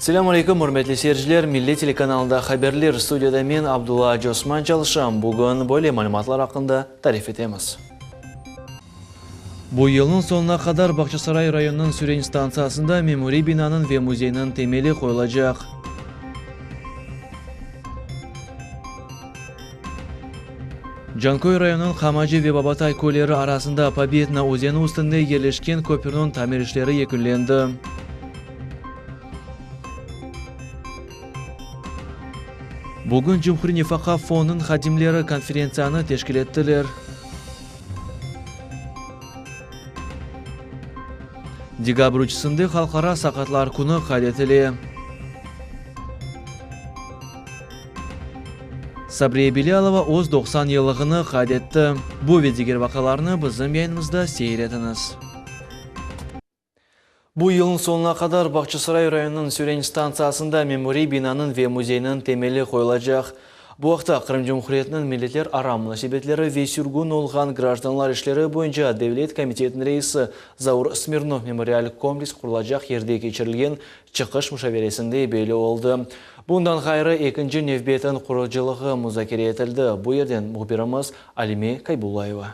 Selam aleyküm, hürmetli seyirciler. Milli telekanalında haberler stüdyoda men Abdullah Josman çalışam. Bugün böyle malumatlar hakkında tarif etemiz. Bu yılın sonuna kadar Bahçesaray rayonunun Süren stansiyasında memuri binanın ve muzeyinin temeli koyulacak. Cankoy rayonunun Kamacı ve Babatay köyleri arasında Pobedna özeni üstünde yerleşken köprünün tamir işleri yekünlendi. Bugün Cumhuriyet Nefaka Fonu'nun hadimleri konferensiyanı teşkil ettiler. Digabr uçusunda Halkara Sakatlar Günü kaydetili. Sabriye Bilalova öz 90 yıllığını kaydetti. Bu ve diğer vakalarını bizim yayınımızda seyrediniz. Bu yılın sonuna kadar Bahçesaray rayonunun Süren stansiyasında memuri binanın ve muzeyinin temeli koyulacak. Bu vaxtda Kırım Cumhuriyeti'nin milletler ara münasebetleri ve sürgün olğan gражданlar işleri boyunca Devlet Komitetinin reisi Zaur Smirnov memorial kompleks kurulacak yerde geçirilgen çıkış müşaveresinde belli oldu. Bundan gayrı ikinci nevbetin kuruculuğu muzakere etildi. Bu yerden muhbirimiz Alime Kaybulayeva.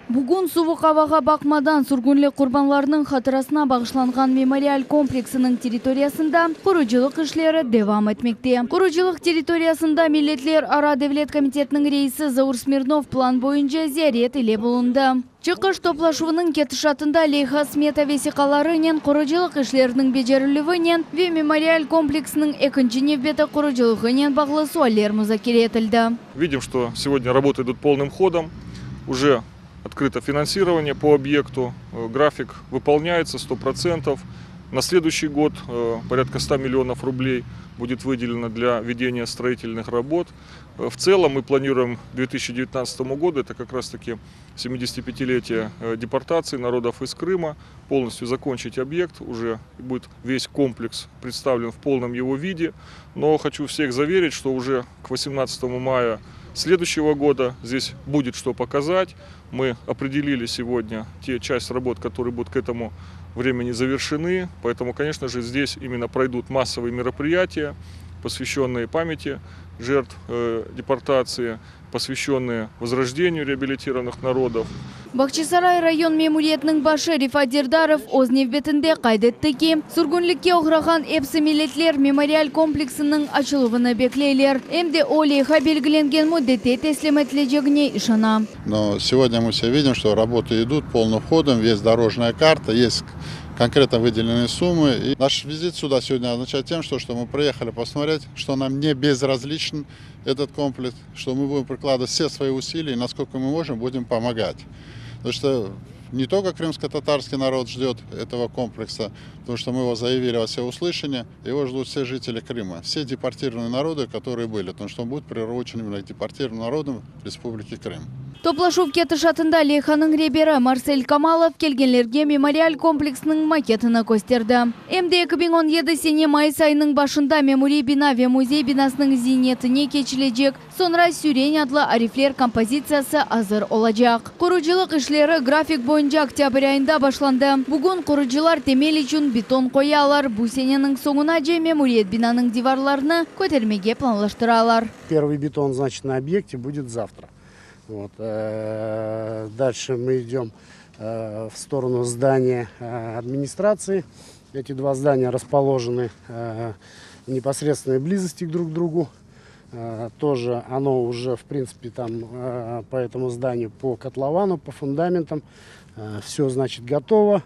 Bugün soğuk havaga bakmadan sürgünlük kurbanlarının hatırasına bağışlanған memorial kompleksinin teritoriyasında kuruculuk işleri devam etmekte. Kuruculuk teritoriyasında Milletler Ara Devlet Komitetinin reisi Zaur Smirnov plan boyunca ziyaret ile bulundu. Çıkış toplaşuının ketişatında leyha smeta vesikalarının kuruculuk işlerinin becerilüvünün ve memorial kompleksinin ikinci nevbeti kuruculuğunun bağlı sualler muzakere etildi. Видим, что сегодня работы идут полным ходом. Уже открыто финансирование по объекту, график выполняется 100%. На следующий год порядка 100 миллионов рублей будет выделено для ведения строительных работ. В целом мы планируем к 2019 году, это как раз таки 75-летие депортации народов из Крыма, полностью закончить объект, уже будет весь комплекс представлен в полном его виде. Но хочу всех заверить, что уже к 18 мая следующего года здесь будет что показать. Мы определили сегодня те часть работ, которые будут к этому времени завершены. Поэтому, конечно же, здесь именно пройдут массовые мероприятия, посвященные памяти жертв депортации, посвященные возрождению реабилитированных народов. Bahçesaray район мемуриетінің башы Рифат Дердаров өз невбетінде қайдетті ки, сүргінлікке оғыраған эпсі милетлер мемориал комплексінің açılığını беклейлер. Әмде олейха белгіленген мүддетте теслим етілежегіне ишана. Но сегодня мы все видим, что работы идут полным ходом, есть дорожная карта, есть конкретно выделенные суммы. И наш визит сюда сегодня означает тем, что мы приехали посмотреть, что нам не безразличен этот комплекс, что мы будем прикладывать все свои усилия, и насколько мы можем, будем помогать. Потому что не только крымско-татарский народ ждет этого комплекса, потому что мы его заявили во всеуслышание, его ждут все жители Крыма, все депортированные народы, которые были, потому что он будет приурочен именно к депортированным народам Республики Крым. Топлашув кетішатында Лейханың ребері Марсель Камалов келгенлерге мемориал комплексінің макетіні көстерді. Әмде 2017 сене майыс айының башында мемори бина ве музей бинасының зейнетіне кечілежек, sonra Сүрен адлы арифлер композициясы азыр олажақ. Құружилық ішлері график бойынша октябрь айында башланды. Бүгін құружилар темел үшін бетон қоялар. Бұл сененің соңына же мемориет бинаның диварларыны көтермеге планлаштыралар. Первый бетон, значит, на объекте будет завтра. Вот. Дальше мы идем в сторону здания администрации. Эти два здания расположены в непосредственной близости друг к другу. Тоже оно уже, в принципе, там по этому зданию, по котловану, по фундаментам, все, значит, готово.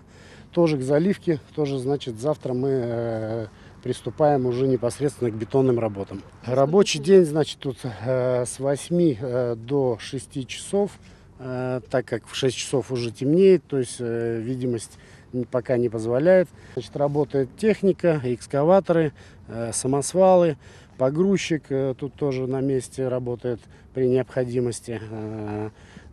Тоже к заливке, тоже, значит, завтра мы приступаем уже непосредственно к бетонным работам. Рабочий день, значит, тут с 8 до 6 часов, так как в 6 часов уже темнеет, то есть видимость пока не позволяет. Значит, работает техника, экскаваторы, самосвалы, погрузчик тут тоже на месте работает при необходимости.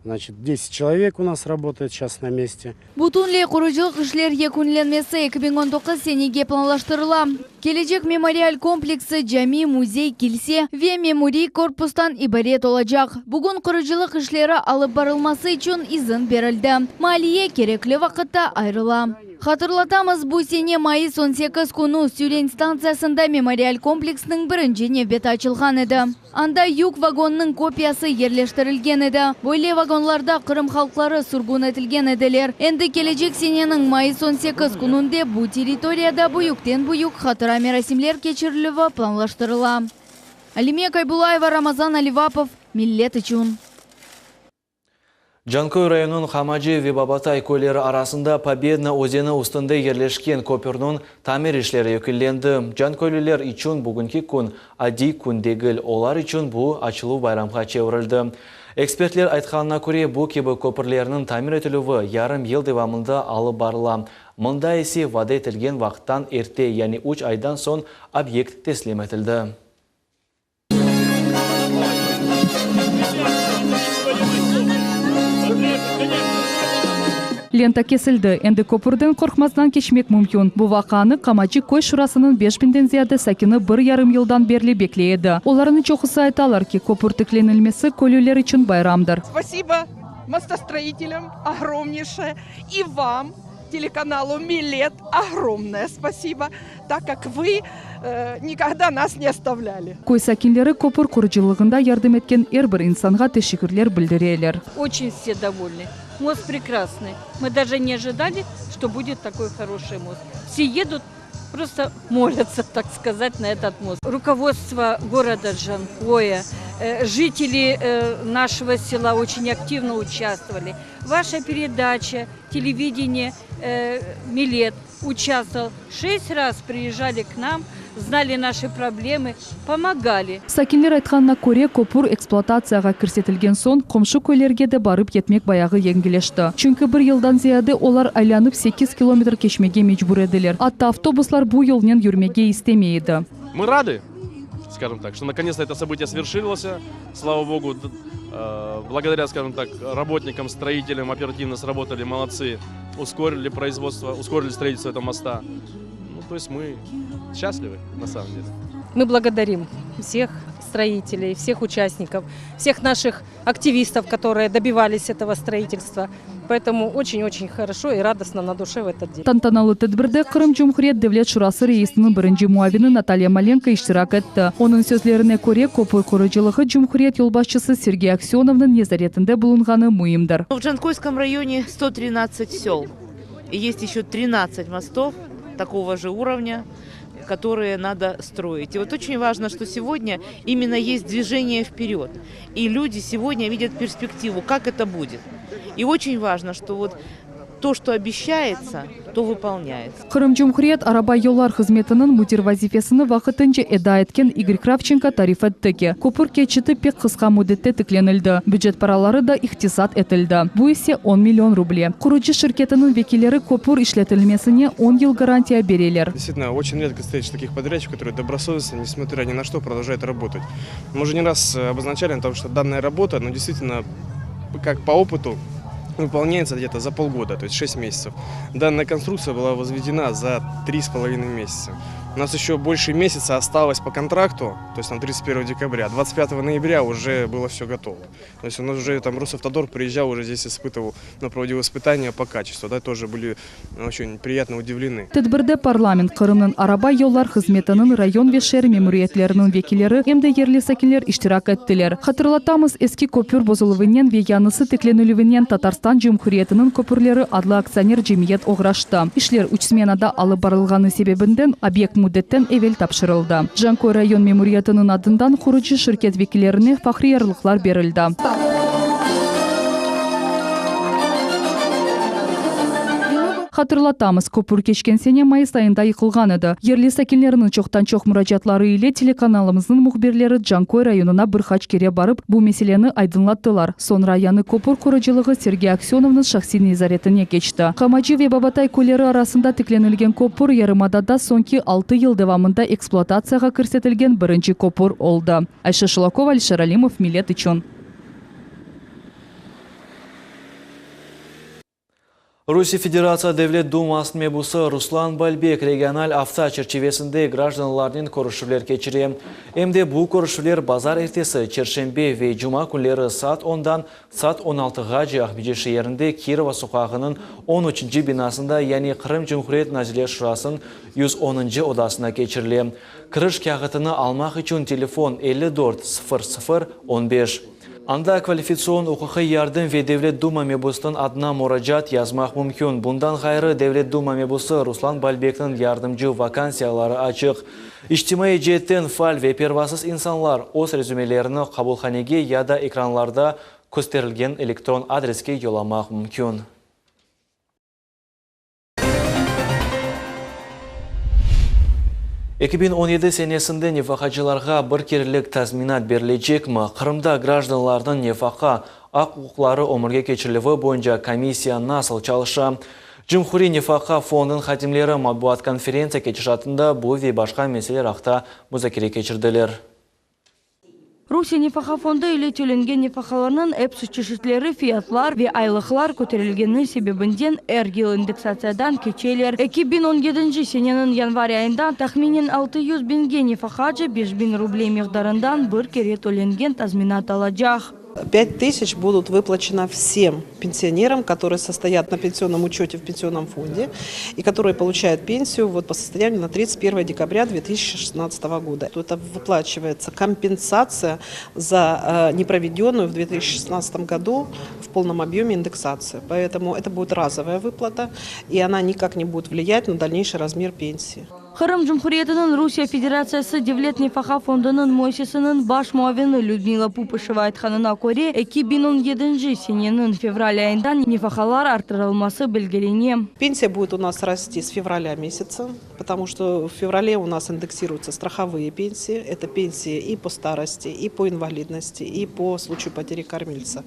Значит, 10 человек у нас работает сейчас на месте. Бутунле құружилық ішлер екунленмесі 2019 сенеге планлаштырыла. Келечек мемориал комплексы жами музей келсе ве мемори корпустан ибарет олacak. Бүгін құружилық ішлері алып барылмасы үшін изін берілді. Малие кереклі вақытта айрыла. Хатырлатамыз, бу сене майыс 18 күні Сюрен станциясында мемориаль комплексінің бірінші небет açылған еді. Анда юг вагонның копиясы ерлештірілген еді. Бойле вагонларда Қырым халқлары сургун етілген еділер. Енді келечек сененің майыс 18 күнінде бу территорияда буюктен буюк хатыра мерасимлер кечірілігі планлаштырыла. Алимия Кайбулаева, Рамазан Аливапов, Миллет үчүн. Жанкой районун Хамаджи Вебабатай көйлері арасында Победна өзені ұстында ерлешкен көпірнің тамир ішлері өкілленді. Жанкойлілер үчүн бүгінгі күн ади күндегіл, олар үчүн бұл ачылу байрамға чеврілді. Экспертлер айтқанына көре бұл кебі көпірлерінің тамир етілуі ярым ел девамында алып барыла. Мында есе вада етілген вақыттан ерте, яғни 3 айдан сон объект теслим етілді. Лента кесілді. Енді көпірден қорқмаздан кешмек мүмкін. Бұл вақаны Камачи көй шурасының 5000-ден зияды сәкіні 1,5 жылдан берлі беклейді. Оларының чоқысы айталар ки көпір тікленілмесі көлілер үшін байрамдыр. Спасибо мостостроителям огромнейшее и вам, телеканалу Миллет, огромное спасибо, так как вы никогда нас не оставляли. Көй сәкинлері көпір құрыжылығында ярдым еткен әрбір инсанға тешекірлер білдірелер. Очень все довольны. Мост прекрасный. Мы даже не ожидали, что будет такой хороший мост. Все едут, просто молятся, так сказать, на этот мост. Руководство города Джанкоя, жители нашего села очень активно участвовали. Ваша передача, телевидение, Миллет участвовал. 6 раз приезжали к нам, знали наши проблемы, помогали. Сәкинлер айтқанына көре көпір эксплуатацияға кірсетілген сон, қомшы көйлерге де барып етмек баяғы еңгелешті. Чүнкі 1 жылдан зияды олар айланып 8 километр кешмеге мечбур еділер. Атта автобуслар бұл елнен жүрмеге истемейді. Мы рады, скажем так, что наконец-то это событие свершилось. Слава Богу, благодаря, скажем так, работникам, строителям оперативно сработали, молодцы, ускорили производство, ускорили строительство этого моста. То есть мы счастливы, на самом деле. Мы благодарим всех строителей, всех участников, всех наших активистов, которые добивались этого строительства. Поэтому очень-очень хорошо и радостно на душе в этот день. Тантаналы тәдбірді Қырым Жұмхурет Девлет Шурасы рейсінің бірінші муавины Наталья Маленко иштирак етті. Оның сөзлеріне көре көпір құрыжылығы Жұмхурет елбасшысы Сергей Аксеновның незаретінде бұлынғаны мұйымдар. В Джанкойском районе 113 сел. И есть еще 13 мостов такого же уровня, которые надо строить. И вот очень важно, что сегодня именно есть движение вперед. И люди сегодня видят перспективу, как это будет. И очень важно, что вот то, что обещается, то выполняется. Қырым Жұмхурет араба yollar қызметінің мудир вазифесіні вақытынче эда еткен Игорь Кравченко тариф еттіге. Көпір кечіті пек қысқа мудетте тікленілді. Бюджет паралары да ихтисат етілді. Бұл есе 10 миллион рубле. Құрыжы шirketінің векилері көпір ишлетілмесіне 10 ел гарантия берелер. Действительно, очень редко встретишь таких подрядчиков, которые добросовестно, несмотря ни на что, продолжают работать. Мы уже не раз обозначали на том, что данная работа, ну, действительно, как по опыту, выполняется где-то за полгода, то есть 6 месяцев. Данная конструкция была возведена за 3,5 месяца. У нас еще больше месяца осталось по контракту, то есть на 31 декабря. 25 ноября уже было все готово. То есть у нас уже там Росавтодор приезжал, уже здесь испытывал, проводил испытания по качеству. Да, тоже были очень приятно удивлены. Тәдбірді парламент Қырымның араба yollar қызметінің район ве шер мемориетлерінің векилері әмді ерлі сәкілер иштирак еттілер. Хатırlatамыз, eski көпір бозылывынен ве янысы текленілівінен Татарстан Жұмхуриетінің көпірлері адлы акционер жемиет оғрашты. Ишлер 3 сменада алып барылғаны себебінден объект муддеттен эвел тапшырылды. Жанкой район мемориетінің адындан құрыжы шirket векилеріне фахри ярлықлар берілді. Хатırlatамыз, көпір кешкен сене майыс айында йықылған еді. Ерлі сәкінлерінің чоқтан-чоқ мұражатлары ile телеканалымыздың мұхберлері Жанкой районына бір хач кере барып, бұл меселені айдынлаттылар. Sonra яны көпір құрыжылығы Сергей Аксеновның шахси незаретіне кечті. Камачи ве Бабатай көлері арасында тікленілген көпір ярымадада сонки 6 ел девамында эксплуатацияға кірсетілген бірінші көпір олды. Айша Шылакова, Алишер Алимов, Миллет үчүн. Rusya Federatsiya Devlet Dumasi mebusi Ruslan Balbek regional avto çerçevesinde gражданларның көрішулер keçirem. Emde bu көрішулер bazar ertesi çerşembe ve cuma günleri saat 10'dan saat 16'ga jaq Bijeşi yerinde Kirova sokağının 13. binasında yani Kırım Cumhuriyet Nazirler Şurası'nın 110. odasına geçirilem. Kırış kağıtını almak için telefon 54 00 15. Анда квалификацион укугый ярдым ve Devlet Duma mebusinin adına müracaat yazmak mümkün. Bundan gayrı Devlet Duma mebusi Ruslan Balbek'nin yardımcı vakansiyaları açık. İçtimai cihetten faal ve pervasız insanlar öz rezümelerini kabulhanege ya da ekranlarda gösterilgen elektron adreske yollamak mümkün. ...2017 senesinde nefakacılarga bir kerlik tazminat berilecek mi? Kırımda gражданлардың nefaka ak hukukları omurga keçiriligi boyunca komissiya nasıl çalışa? Cumhuriy nefaka fondun xatimleri matbuat konferensiya keçişatında bu ve başka meseleler haqda muzakere keçirdiler. Rusya Nefaka Fondu ile tölengen nefakalarının hepsi çeşitleri fiyatlar ve aylıklar kötürülgenin sebebinden her yıl indeksatsiyadan keçeler. 2017 senenin yanvar ayından tahminen 600 bin nefakacı 5000 rubley miqdarından bir kere tölengen tazminat alacak. 5000 будут выплачено всем пенсионерам, которые состоят на пенсионном учете в пенсионном фонде и которые получают пенсию по состоянию на 31 декабря 2016 года. Это выплачивается компенсация за непроведенную в 2016 году в полном объеме индексацию. Поэтому это будет разовая выплата, и она никак не будет влиять на дальнейший размер пенсии. Kırım Cumhuriyeti'nin Rusya Federasyası Devlet Nefaka Fondu'nun müessesinin baş muavini Lyudmila Pupasheva aytkanına göre 2017 senenin fevral ayından nefakalar artırılması belgeleniyor. Пенсия будет у нас расти с февраля месяца, потому что в феврале у нас индексируются страховые пенсии. Это пенсии и по старости, и по инвалидности, и по случаю потери кормильца.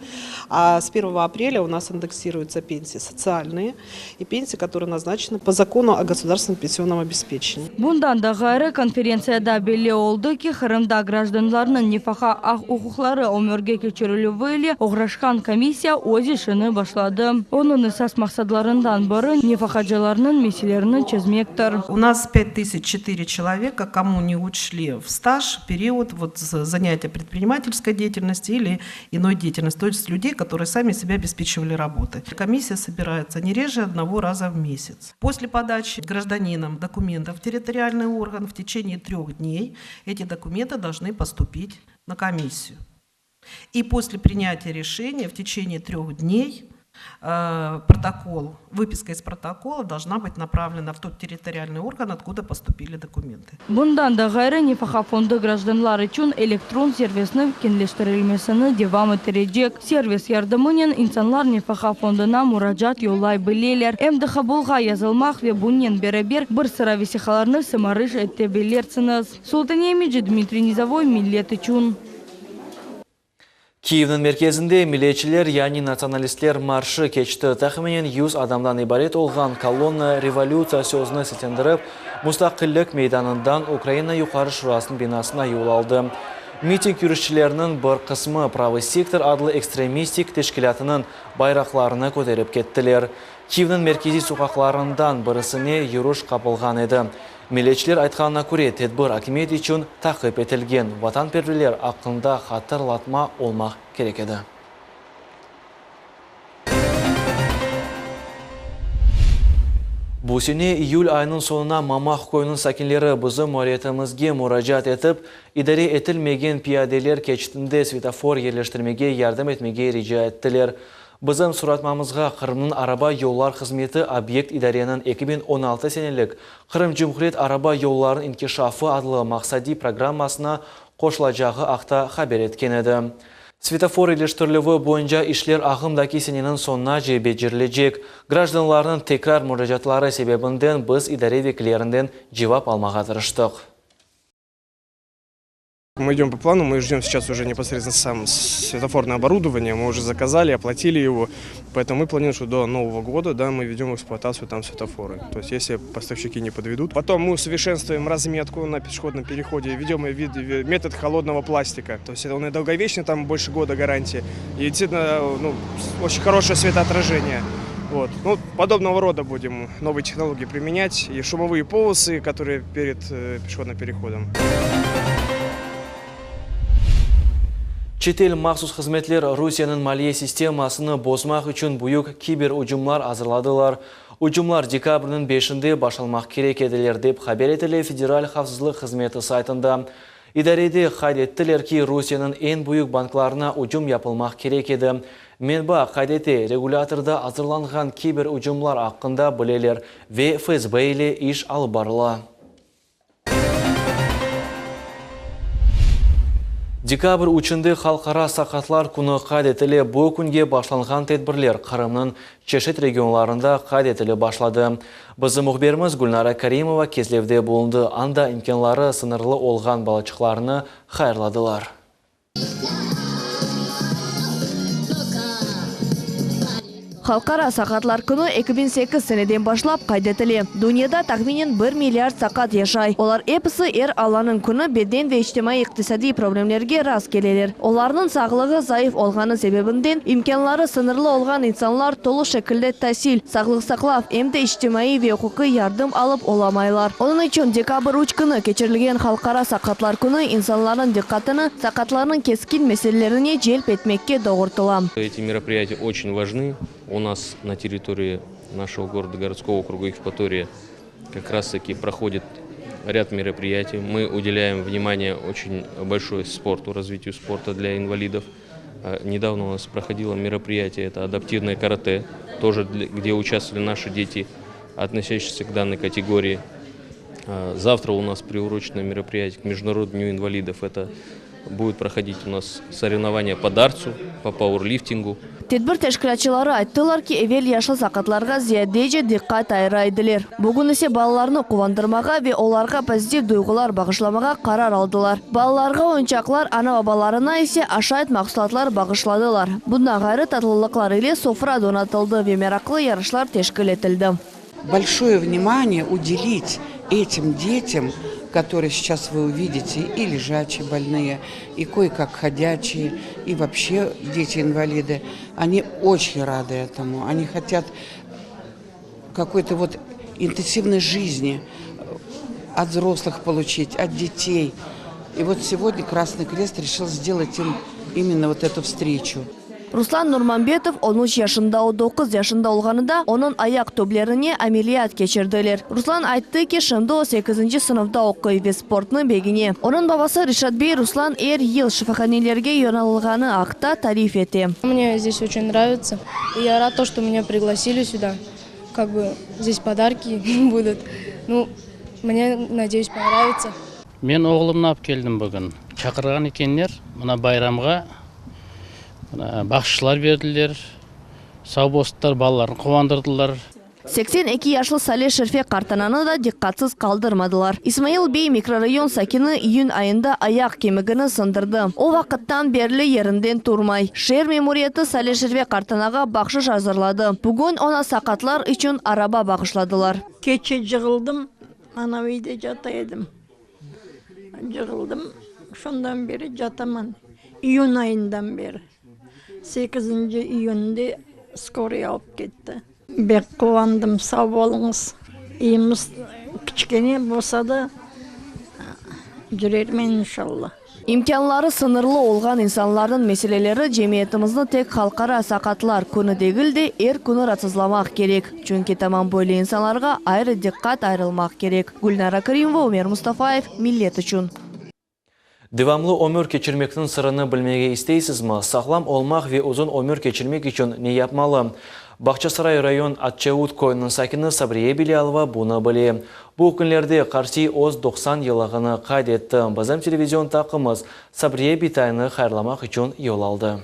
А с 1 апреля у нас индексируются пенсии социальные и пенсии, которые назначены по закону о государственном пенсионном обеспечении. Bundan da gayrı konferensiyada belli oldu ki Kırım'da gражданларның nefaka ak hukukları omurga keçirilüvüyle uğraşkan komissiya öz işini başladı. Onun esas maksadlarından biri nefakacılarının meselelerini çözmektir. У нас 5004 человека, кому не учли в стаж период занятия предпринимательской деятельности или иной деятельности, то есть людей, которые сами себя обеспечивали работой. Комиссия собирается не реже одного раза в месяц. После подачи гражданином документов в территориальный орган в течение 3 дней эти документы должны поступить на комиссию. И после принятия решения в течение 3 дней выписка из протокола должна быть направлена в тот территориальный орган, откуда поступили документы. Bundan da gayrı Nefaka Fondu gражданlar için elektron servisinin kendileştirilmesini devam ettirecek. Servis yardımıyla insanlar Nefaka Fondu'na müracaat yollayabilirler. Hem de kabulga yazılmak ve bununla beraber bir sıra vesikalarını sımariş edebilirsiniz. Sultaniye Mecid, Dmitri Nizavoy, Millet için. Kiyev'nin merkezinde milliyetçiler yani nasionalistler marşı keçti. Tahminen 100 adamdan ibaret olgan kolonna revolyutsiya sözünü siltendirip, Mustaqillik meydanından Ukrayna Yuqarı Şurası'nın binasına yol aldı. Miting yürüyüşçilerinin bir kısmı Pravı Sektor adlı ekstremistik teşkilatının bayraklarını ko'tarib kettiler. Kiyev'nin merkezi sokaklarından birisine yürüyüş kapılgan edi. Milliyetçiler aytkanına göre tedbir hakimiyet için takip etilgen. Vatanperverler hakkında hatırlatma olmak gerek edi. Bu sene iyul ayının sonuna Mamaq koyunun sakinleri bizim muariyetimizge müracaat etip, idare etilmegen piyadeler keçitinde svetofor yerleştirmege yardım etmege rica ettiler. Bizim suratmamızga Kırım'ın araba yollar hizmeti obyekt idarenin 2016 senelik Kırım Cumhuriyet araba yolların inkişafı adlı maksadi programmasına qoşulacağı haqda haber etken edi. Svetofor yerleştirilüvü boyunca işler ağımdaki senenin sonuna becerilecek. Gражданларның tekrar müracaatları sebebinden biz idare vekillerinden cevap almağa tırıştık. Мы идем по плану, мы ждем сейчас уже непосредственно сам светофорное оборудование, мы уже заказали, оплатили его, поэтому мы планируем, что до Нового года мы ведем в эксплуатацию там светофоры, то есть если поставщики не подведут. Потом мы усовершенствуем разметку на пешеходном переходе, ведем метод холодного пластика, то есть он и долговечный, там больше года гарантии, и действительно очень хорошее светоотражение. Вот. Ну, подобного рода будем новые технологии применять и шумовые полосы, которые перед пешеходным переходом. Çetel maxsus xizmetler Rusiyanın maliye sistemasını bozmaq üçün buyuk kiber ucumlar hazırladılar. Ucumlar dekabrının 5'inde başlamak gerek ediler dep haber etili Federal Xavfsızlık Hizmeti saytında. İdarede kaydettiler ki Rusiyanın en büyük banklarına ucum yapılmak gerek edi. Menba kaydeti regulatorda hazırlanған kiber ucumlar hakkında bileler ve FSB ile iş alıp barıla. Dekabr 3'inde Halkara Sakatlar Kuni kaydetili. Bu kunge başlanған tedbirler Qırımның çeşit regionlarında kaydetili başladı. Bizim muhbirimiz Gulnara Karimova Kezlevde bulundu. Anda imkanları sınırlı olған balıkçılarını hayırladılar. Халқара сақатлар күні 2008 seneden başlap kaydetili. Dünyada tahminen 1 milyar sakat yaşay. Olar hepsi Allanın күні beden ve içtimai iqtisadi problemlerge rast geleler. Onların sağlığı zayıf olğanı sebebinden imkanları sınırlı olğan insanlar tolu şekilde tahsil, sağlık saqlaf, hem de içtimai ve hukuki yardım alıp olamaylar. Onun için dekabr 3 günü keçirilgen Halkara Sakatlar Күні insanların dikkatini sakatlarının keskin meselelerini celp etmekke doğurtulam. Эти мероприятия очень важны. У нас на территории нашего города, городского округа Евпатория, как раз-таки проходит ряд мероприятий. Мы уделяем внимание очень большое спорту, развитию спорта для инвалидов. Недавно у нас проходило мероприятие, это адаптивное карате, тоже где участвовали наши дети, относящиеся к данной категории. Завтра у нас приурочено мероприятие к Международному дню инвалидов. Это будет проходить у нас соревнования по дартсу, по пауэрлифтингу. Tedbir teşkilatçıları ayttılar ki evvel yaşlı sakatlarga ziyadece dikkat ayıraydılar. Bugün ise balalarını kuvandırmağa ve onlarga pozitif duygular bağışlamağa karar aldılar. Balalarga oyuncaklar, ana babalarına ise aşağıt mahsulatlar bağışladılar. Bundan gayrı tatlılıklar ile sofra donatıldı ve meraklı yarışlar teşkil edildi. Большое внимание уделить этим детям, которые сейчас вы увидите, и лежачие больные, и кое-как ходячие, и вообще дети-инвалиды. Они очень рады этому. Они хотят какой-то вот интенсивной жизни от взрослых получить, от детей. И вот сегодня Красный Крест решил сделать им именно вот эту встречу. Ruslan Nurmanbetov 13 yaşında o 9 yaşında olğanında onun ayak töblerine ameliyat geçirdiler. Ruslan aytdı ki şimdi o 8. sınıfta okuyor ve sportunu begine. Onun babası Rishad Bey Ruslan her yıl şifahanelerge yönelilgani akta tarif etti. Мне здесь очень нравится. И я рад, что меня пригласили сюда. Как бы здесь подарки будут. Ну, мне, надеюсь, понравится. Мен оğlumni alып келдім бүгін. Шақырған екендер, мына байрамға бақшылар берділер, сау болсындар, балаларын қуандырдылар. 82 yaşlı Saleh Şerfe Kartanan'ı da dikkatsiz kaldırmadılar. İsmail Bey mikrorayon sakini iyun ayında ayak kemigini sındırdı. O vakittan beri yerinden turmay. Şehir memuriyeti Saleh Şerfe Kartanan'a bakşış hazırladı. Bugün ona sakatlar için araba bağışladılar. Keçe jığıldım, ana evde jataydım. Jığıldım, şundan beri jataman. İyun ayından beri. 8. iyunda skoruya alıp gitti. Bek kovandım, sağ olunuz. İyimiz küçükene bolsa da jürermen inşallah. İmkanları sınırlı olğan insanların meseleleri cemiyetimizni tek Halkara Sakatlar Күні degildi, күні ratsızlamak gerek. Çünkü tamam böyle insanlarga ayrı dikkat ayrılmak gerek. Gulnara Karimova, Ömer Mustafaev, Millet üçün. Devamlı ömür geçirmektin sırrını bilmege isteysizmi? Sağlam olmak ve uzun ömür geçirmek için ne yapmalı? Bahçesaray rayon Atçavut koyunun sakini Sabriye Bilalova bunu bile. Bu günlerde karşı oz 90 yılını kaydetti. Bizim televizyon takımız Sabriye Bitay'ını hayırlamak için yol aldı.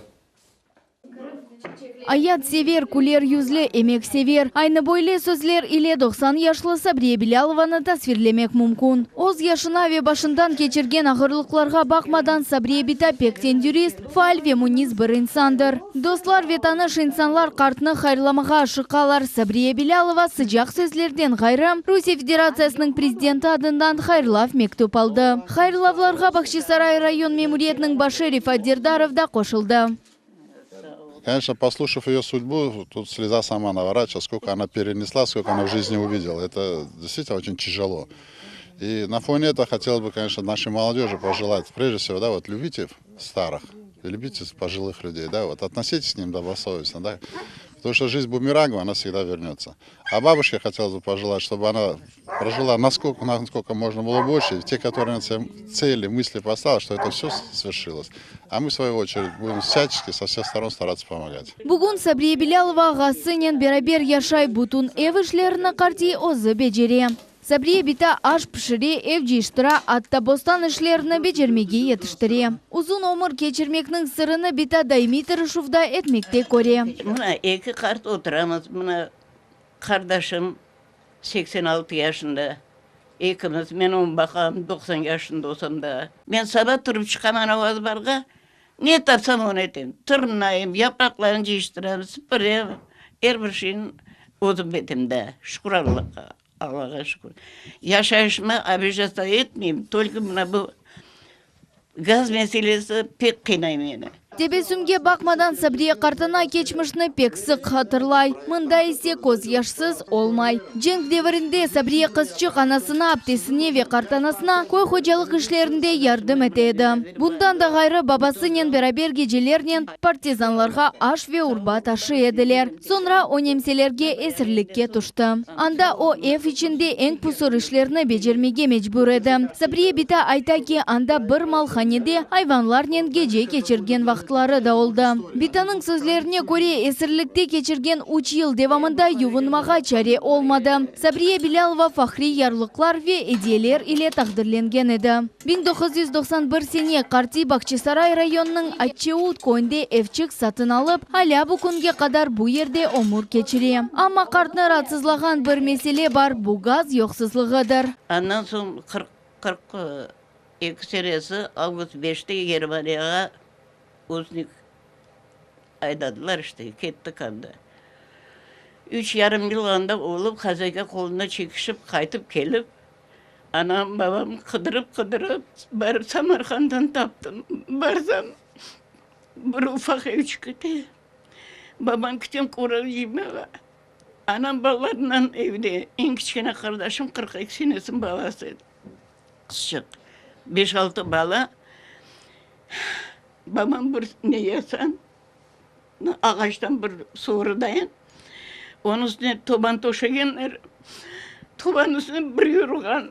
Ayat sever, kuler yüzlü, emek sever. Aynı böyle sözler ile 90 yaşlı Sabriye Bilalova'nı tasvirlemek mümkün. Oz yaşına ve başından geçirgen ağırlıklarga bakmadan Sabriye Bita pekten dürist, faal ve muniz bir insandır. Dostlar ve tanış insanlar kartını hayırlamağa aşıqalar. Sabriye Bilalova sıcak sözlerden gayrı Rusya Federasyasının prezidenti adından hayırlav mektup aldı. Hayırlavlarga Bahçesaray rayon memuriyetinin başı Rifat Derdarov da koşuldu. Конечно, послушав ее судьбу, тут слеза сама наворачивается, сколько она перенесла, сколько она в жизни увидела. Это действительно очень тяжело. И на фоне этого хотелось бы, конечно, нашей молодежи пожелать, прежде всего, да, вот любите старых, любите пожилых людей, да, вот относитесь к ним добросовестно, да, потому что жизнь бумерангом, она всегда вернется. А бабушке хотелось бы пожелать, чтобы она прожила насколько можно было больше, и те, которые на цели, мысли поставили, что это все свершилось. А мы, в свою очередь, будем всячески со всех сторон стараться помогать. Бүгін Сабрия Билялова ғасынен берабер яшай бутун эвишлеріні қарти озы бежере. Сабрия бита аш пішіре эв жиштыра атта бостан ішлеріні бежермеге етіштіре. Uzun omur keçirmekнің сырыны бита дайми тырышувда etmekте көре. Мына екі қарт отырамыз. Мына қардашым 86 yaşında. Екіміз, мен он бақам 90 yaşında olsam da. Мен sabah тұрып шыққам ана барға. Не тапсам оны етем. Тырнайым, yapraklarını жиштырам, сыпырам. Әрбір şeyin озып бетімді. Шүкір Аллахқа. Allah'a şükür. Yaşayışıma abijasta etmeyeyim. Только mına bu gaz meselesi pek kıynayım yani. Тебесүмге бақмадан Сабрия қартына кечмішні пек сық хатырлай. Мында есе көз яшсыз олмай. Женг девірінде Сабрия қызчық анасына, аптесіне ве қартанасына көй хожалық ішлерінде ярдым етеді. Бұндан да ғайры бабасынен берабер гежелернен партизанларға аш ве урба ташы еділер. Sonra o немселерге esirlikке тұшты. Анда о эф içinde ең пұсыр ішлеріні бежермеге мecbur еді. Сабрия бита айта ки анда бір малханеде айванларнен геже кечірген вақт да oldu. Битаның сөзлеріне көре esirlikте кечірген 3 yıl devamında ювынмаға чаре olmadı. Сабрия Билялова фахри ярлықлар ве идеялер ile тақдырленген еді. 1991 сене Қарти Бақчысарай районының Атчеут көйінде evчік сатын алып, аля bu күнге қадар bu yerде omur кечіре. Ama қартны ратсызлаған бір меселе бар, bu gaz yoksuzlığıdır. Ondan sonra 42 senesi Avgust 5'te Germaniyaga uznik aydadılar işte, kettik anda. 3,5 yıl anda olup Hazaka koluna çekişip kaytıp gelip anam babam kıdırıp barıp Samarkand'dan taptım. Barsam bir ufak ev çıktı. Babam küçük kuracıyım eve. Anam babalarından evde. En küçüğüne kardeşim 42 senesin babasıydı. Kızcık. 5-6 bala. Babam bir ne yasan, ağaçtan bir soğuru dayan. Onun üstüne toban toşagenler, tobanın üstüne bir yorgan,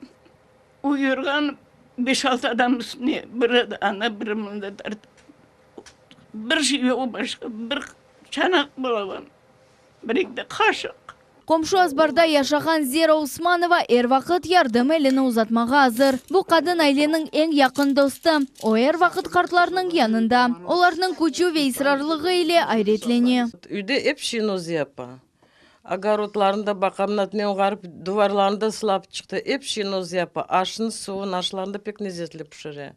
o yorgan 5-6 adam üstüne, bir ana bir mında tartıp. Bir şey yok başka, bir çanak bulaban, bir de kaşık. Komşu azbarda yaşagan Zera Usmanova vaqt yardım elini uzatmağa hazır. Bu kadın ailenin en yakın dostu. O vaqt kartlarının yanında. Onların gücü ve ısrarlığı ile hayretleniyor. Үйде hep şinoz yapa. Огородlarında bakamnatmen garip duvarlarında slap çıktı. Hep şinoz yapa. Aşın suğun aşlarında pek lezzetli pişire.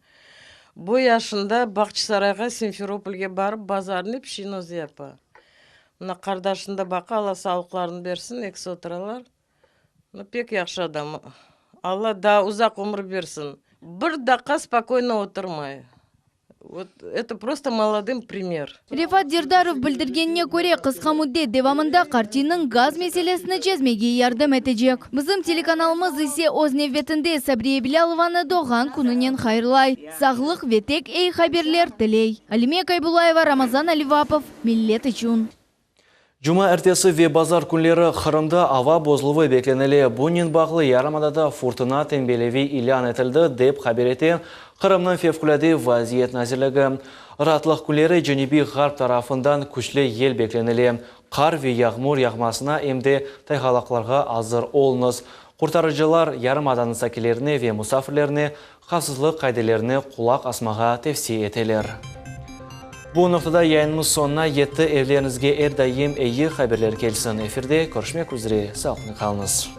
Bu yaşında Baqçısarayga Simferopol'ge barıp bazarını hep şinoz yapa. Мына қардашында бақа, Алла саулықтарын берсін, екісі отыралар. Пек яқшы адам. Алла да ұзақ өмір берсін. Бір даққа спокойно отырмай. Вот это просто молодым пример. Рефат Дердаров білдіргеніне көре қысқа мүддет девамында Қартиның газ меселесіні чезмеге ярдым етежек. Bizim телеканалымыз ise өз невветінде Сабрия Билялованы доған күнінен хайырлай. Сағлық ветек ей хаберлер тілей. Алиме Кайбулаева, Рамазан Аливапов, Миллет үшін. Жума әртесі ве базар күнлері Қырымда ава бозылуы бекленелі. Бұнен бағылы Ярымадада фуртына тембелеви илян етілді деп хабер етен Қырымның февкуляды вазиет назірлігі. Ратлық күнлері Женеби ғарб тарафындан күшлі ел бекленелі. Қар ве яғмур яғмасына емде тайғалақларға азыр олыңыз. Құртарыжылар Ярымаданың сакелеріне ве мұсафірлеріне қавсызлық қайделеріне құлақ асмаға тевси етелер. Bu noktada yayınımız sonuna yetti. Evlerinizge erdayım iyi haberler gelsin. Efirde görüşmek üzere. Sağlıklı kalınız.